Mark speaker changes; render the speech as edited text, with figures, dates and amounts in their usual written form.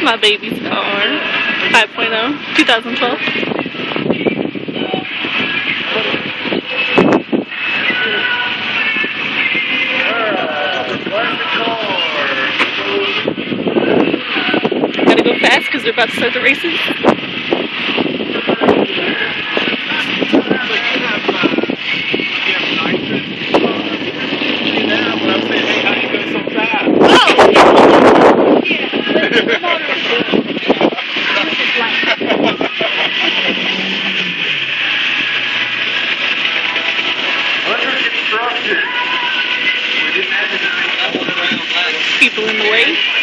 Speaker 1: my baby's car. 5.0, 2012. Gotta go fast because they're about to start the races. People in the way.